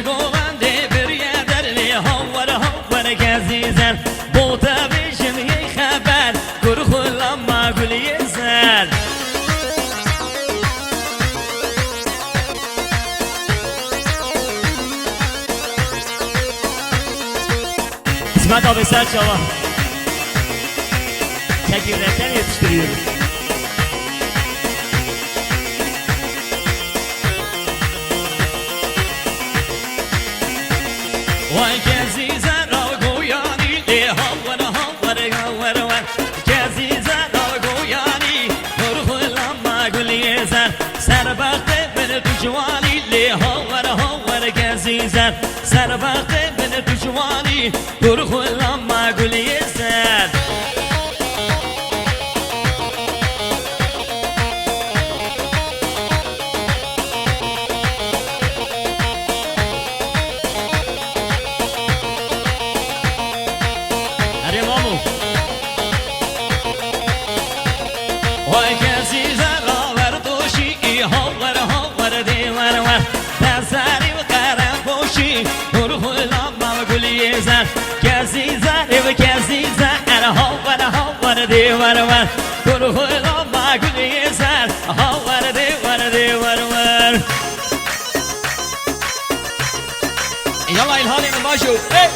گوونده بریه در لی هاور هاور گزیزن بوتا بشم یه خبر گر خلام ما گلی زن İsmet abi sen çava çekirdekten yetiştiriyorum. Vay gezize rago yani le havara havara havara var gezize rago yani korkulanma gülyezer serbakte beni düşvani le havara havara gezize serbakte beni düşvani korkulanma gülyezer Vay gezize raverduşi havlar havlar divar var Tezari ve kara boşi Nurhulamma ve gülyezer Gezize ve gezize havlar havlar divar var Nurhulamma gülyezer havlar divar var Yalla ilhalim başu hey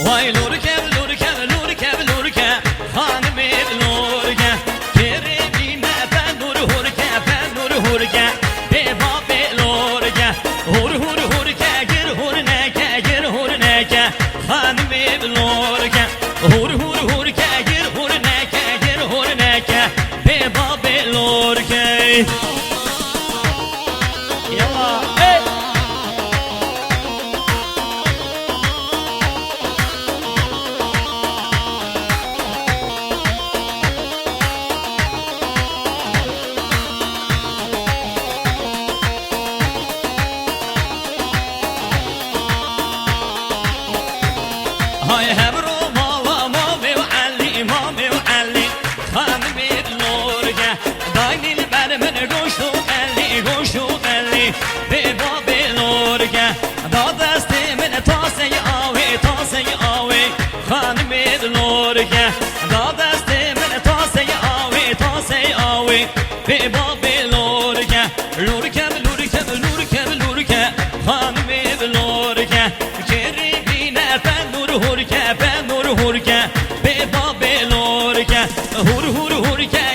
Vay lurke lurke lurke lurke hanım lurke keremine ben nur hurke beba be lurke hur hurke gir hurneke hanım lurke hur hurke gir hurneke beba be lurke Yalla hey Hay hebro mala mami وعلي خانمي بلورجة دايني البرمن قوشو قلي بيبا بلورجة دا دستي من تاسي آوي خانمي بلورجة دا دستي من تاسي آوي بيبا بلورجة لورجة خانمي بلورجة جربينا ben nur hurke beba belorke hurke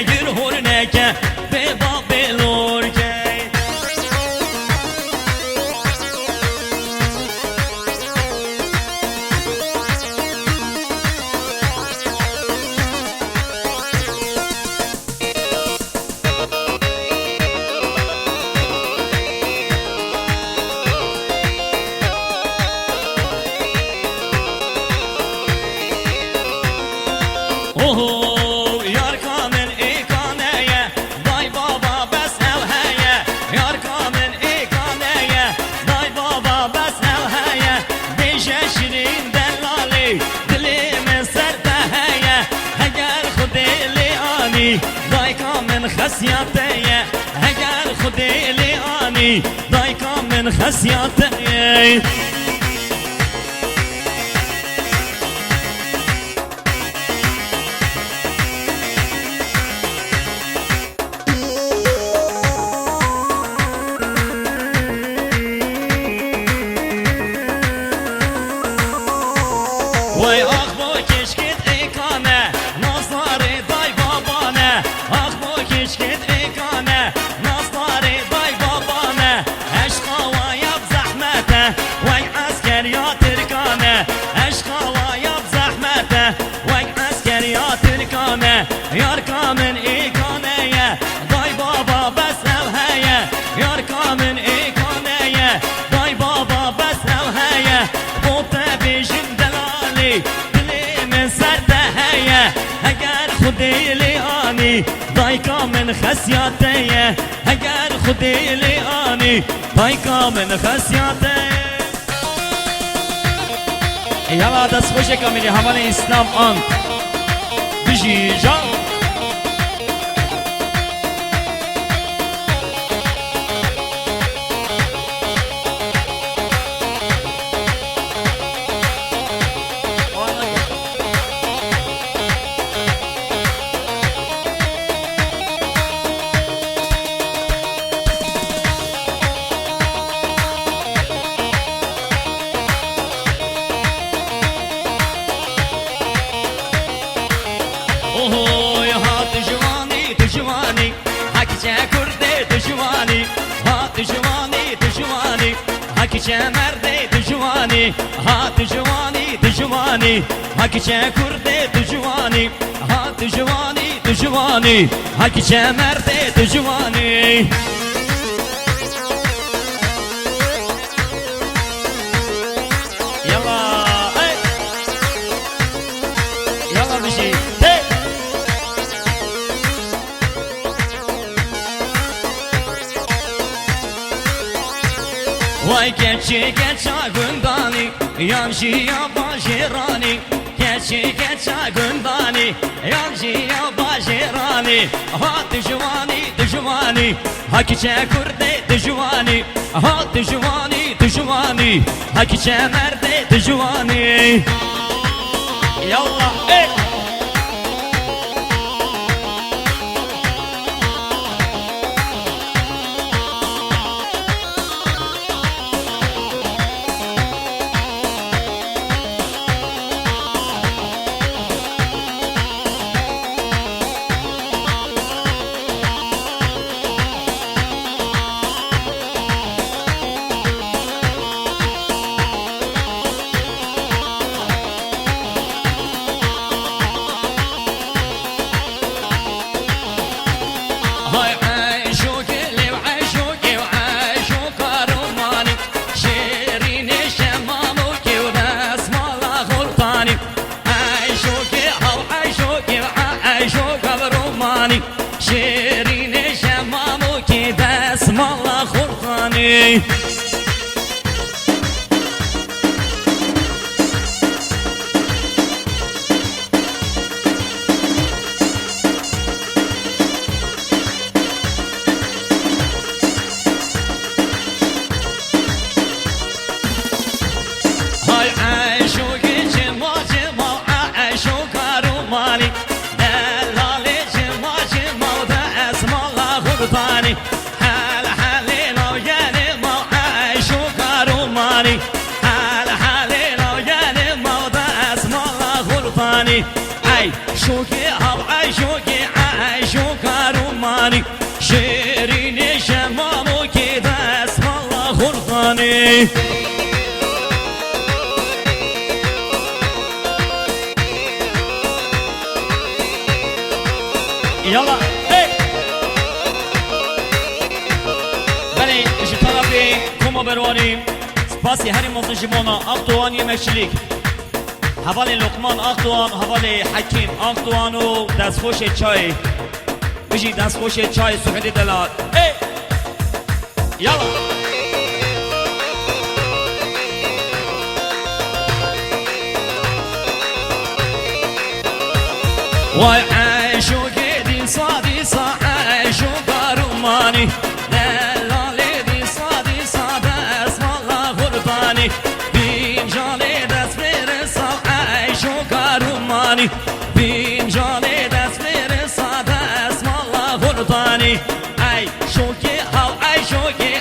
gir hurneke beba belorke Oho yar kamen ikaneye Day baba bes evheye Yar kamen ikaneye Day baba bes evheye Beşe şirin delali Dilimin serdeheye Heger khudeli ani Day kamen khasiyateye Heger khudeli ani Day kamen khasiyateye Vay ah bu keşkit ikane Nazları day babane Ah bu keşkit ikane Nazları day babane Eşka ve yap zahmete Vay asker ya Türkane Eşka ve yap zahmete Vay asker ya Türkane Yar kamen ikaneye Day baba bes evheye Yar kamen ikaneye Day baba bes evheye Bu tebişin delali Dilimin serdeheye Heger khudeli ani Day kamen khasiyateye Heger khudeli ani Day kamen khasiyateye يلا دست خوش کاملی حوال اسلام آن بجی جان اوه ها دجوانی حکی چه کرده دجوانی ها دجوانی حکی چه مرده دجوانی ها دجوانی حکی چه کرده دجوانی ها دجوانی حکی چه مرده دجوانی یلا یلا بشی وای geçi gündani Yamşi yabaşirani Geçi gündani Yamşi yabaşirani Ha düşmani Hakiçe kurde düşmani Ha düşmani Hakiçe merde düşmani Yallah ey شیرین شمامو که دست مالا خورخانی های عشو که جما عشو کارومانی غرباني حال حالينا وياني ما عايشو كاروماني حال حالينا وياني ما اسم الله غرباني اي شوكي او اي شوكي عايشو كاروماني شيرين شمامو كده اسم الله غرباني يلا كما بروانیم سپاسی هری موزنجمانا اختوان یمشلیک حوال لقمان اختوان حوال حکیم اختوان و دستخوش چای بجی دستخوش چای سوخدی دلات یالا وای عیشو گیدی صادی صا عیشو گارومانی بین جانه دست بره ساده اسم الله غربانی ای شوکی هاو ای شوکی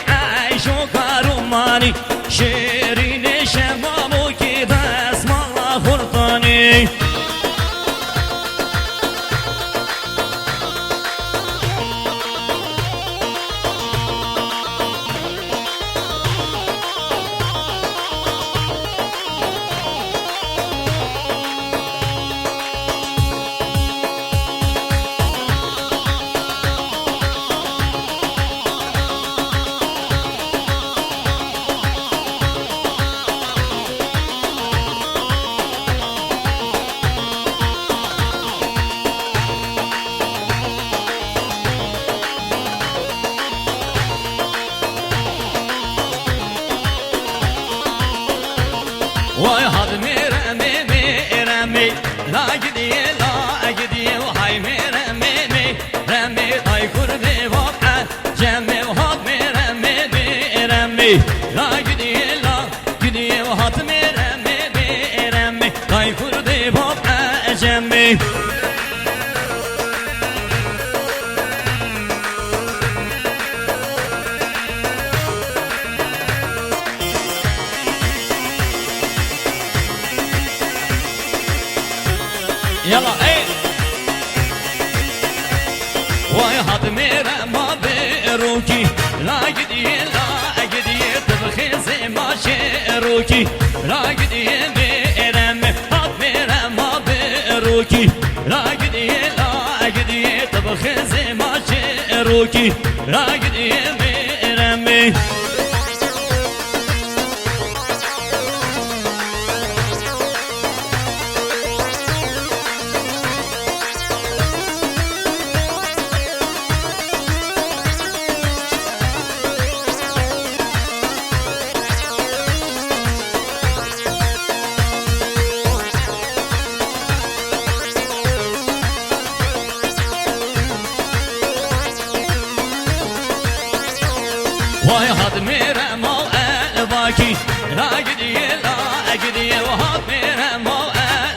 ای شوکارومانی شیرین شمامو که دست الله غربانی وای هاد میره لا جدي لا جدي وهاي رمي رمي هاي كردي وقع جمي وهات رمي رمي لا جدي لا جدي وهات رمي رمي هاي كردي وقع جمي يلا ايه واي هاد ميرا ما بيروكي لا قدي لا قدي تبخي زي ما شيروكي لا قدي ميرم هاد ميرا ما بيروكي لا قدي لا قدي تبخي زي ما شيروكي لا قدي ميرم واي هاد ميرا مو الباكي لا قدي لا قدي وهاد ميرا مو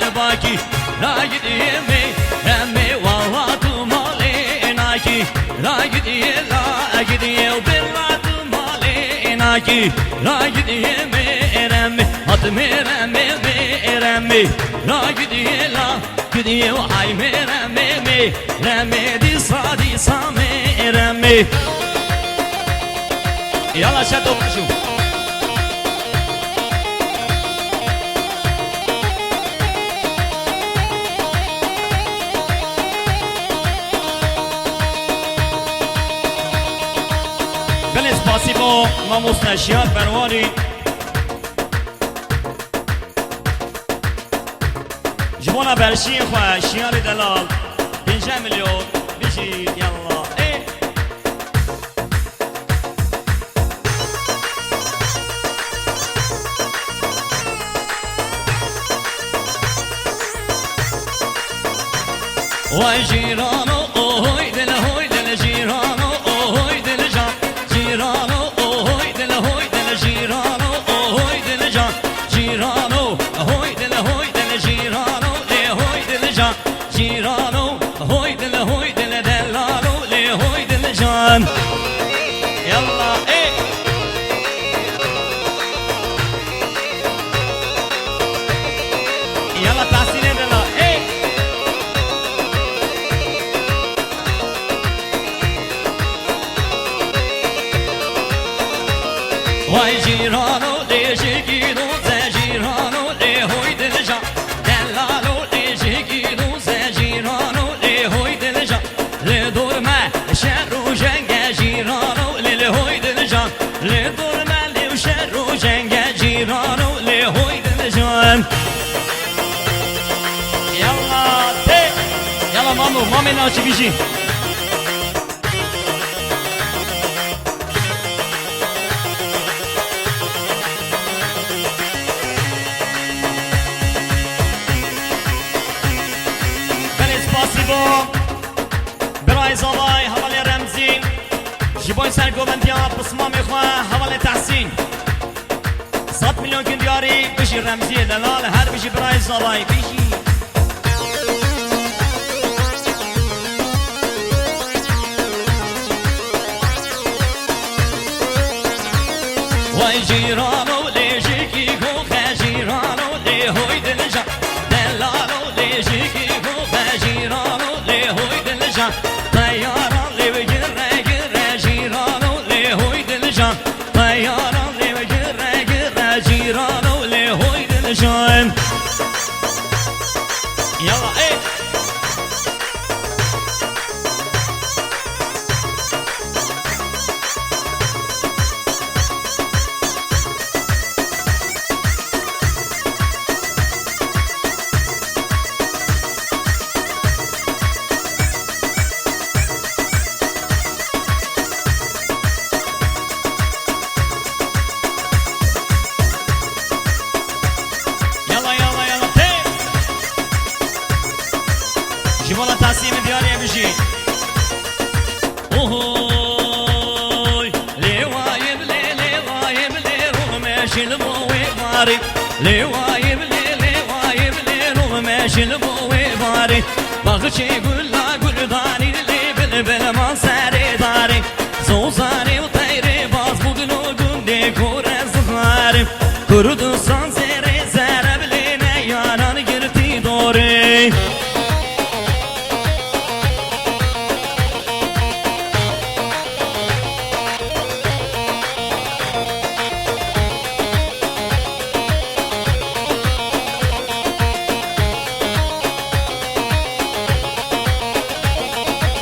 الباكي لا قدي مي وهاتو مالي ناكي لا قدي لا قدي وبالراتو مالي ناكي لا قدي ميرمي هاد ميرمي ميرمي لا قدي لا قدي وهاي ميرمي رمي دي صادي سامي رمي يلا شدوا بشو بل اسپاسیبو ماموس نشیاد برواری جبونا برشی خواه شیار دلال 5 میلیون بشید یلا وای جیرانو اوی دل جیرانو اوی دل جان جیرانو اوی دل جیرانو اوی دل جان جیرانو اوی دل جیرانو اوی دل جان جیرانو اوی دل دلالو اوی دل جان يلا ايه يلا تحسين دلا ايه وای جیرانو لیشگیرو ز جیرانو لیهوی دلجا دلالو لیشگیرو ز جیرانو لیهوی دلجا لیدورمه شهر و جنگ جیرانو لیهوی دلجا لیدورمه لیو شهر و جنگ جیرانو لیهوی دلجا یلا تی یلا مامو ناچی بیشی برای زالای حوالی رمزی جبای سرگوبندی ها بسما میخواه حوالی تحسین 100 میلیون کن دیاری بشی رمزی دلال هر بشی برای زالای بشی وای جیرانو لیشکی گوخه جیرانو لیهوی دلجا دلالو لیشکی گوخه جیرانو لیهوی دلجا طیاران لیو گره جیرانو لیهوی دلجا طیاران لیو گره جیرانو لیهوی دلجا یلا ای داري لواي بلي لواي بلي رو ماشي البوي باري بغشي قول لا قول داني اللي بلبل ما ساري داري زوزاني وطيري باز بودنو قندي كورة صغاري كردستان زيري زرب لينا يانان قرتي دوري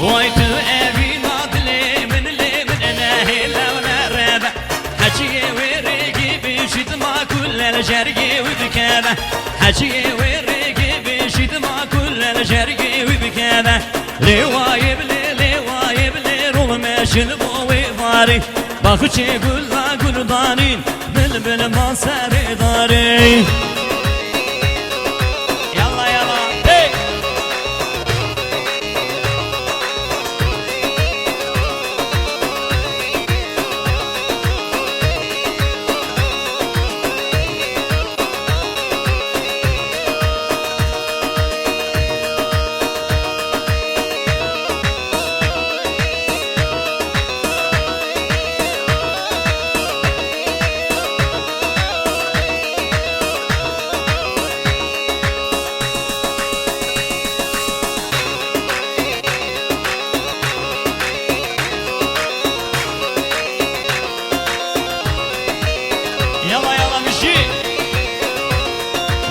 وايت ابي ناضلي من اللي من انا هلا ولا رابع حكي وريقي بيشد ما كل الجرقي وبكابه حكي وريقي بيشد ما كل الجرقي وبكابه لوايب لي لوايب لي رو ماشي البوي ضاري باخشي قول لا قول ضانين بلبل ما ساري داري يلا يلا هي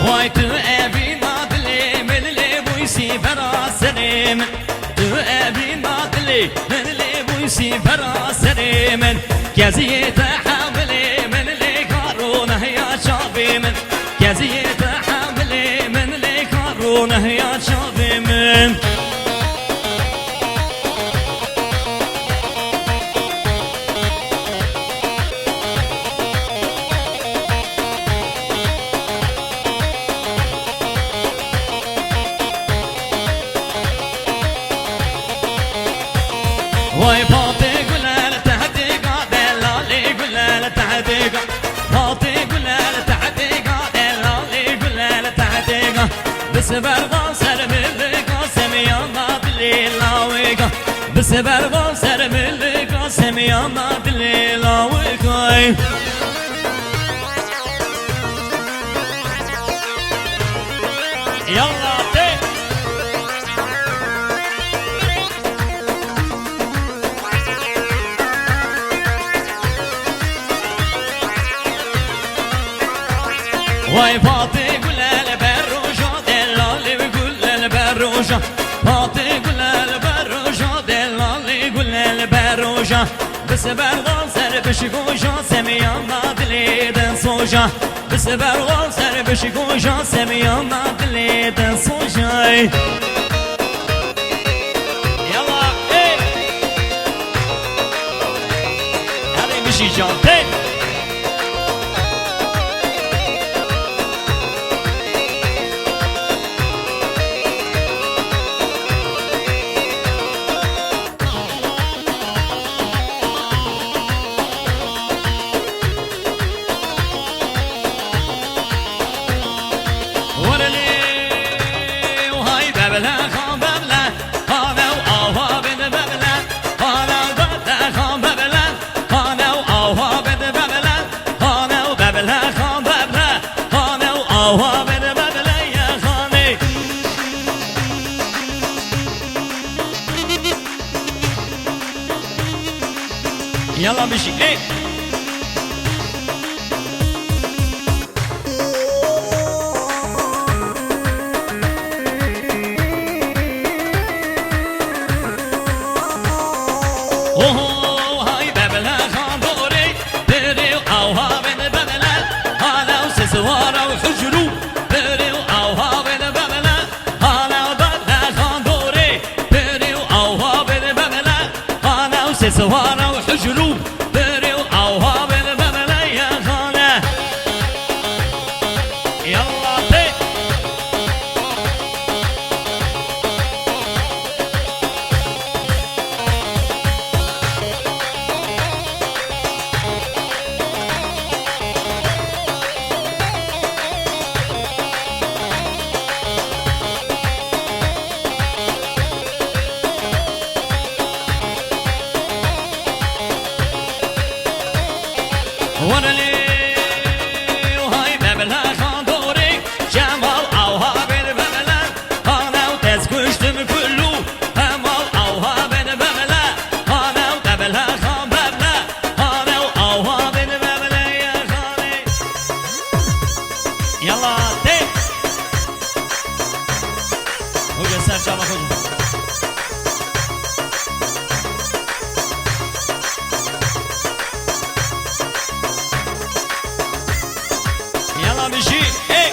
وايت ابي ناضلي من اللي بويسي براسري من ابي ناضلي من اللي بويسي براسري من كازيت حاملي من اللي كارونه يا شابي من كازيت حاملي من اللي كارونه يا شابي من واي باطي قلال تحديقا دلالي قلال تحديقا باطي قلال تحديقا دلالي قلال تحديقا بسبر بانسر ملقا سميان نادلي لاويقا بسبر بانسر ملقا سميان نادلي لاويقا يلا تي واي فاطي قول البروجة دلالي وقول البروجة فاطي قول البروجة دلالي قول البروجة بسبر غالسر بشكوجة سميان نادلي دن صوجة بسبر غالسر بشكوجة سميان نادلي دن صوجة يلا ايه هذه مشي جانتين ببلا خان ببلا خانه و آوا بده ببلا خانه و ببلا خان ببلا خانه و آوا بده ببلا خانه و ببلا خان ببلا خانه و آوا بده ببلا یا خانه يلا مشي ايه هاي ببلا خان دوري بري وعوها بين ببلا هلا وسسوارة وحجرو بري وعوها بين ببلا هلا وببلا خان دوري بري وعوها بين ببلا هلا وسسوارة وحجرو بري وعوها بين ببلا يا خانة يلا تي ورلي وهاي ببلا خاندوري جمال اوها بين ببلا انا وتسكشتم كلو همال اوها بين ببلا انا وتبلا خان ببلا انا اوها بين ببلا يا خالي يلا تك وجه سرجا بخوجه يلا مشي ايه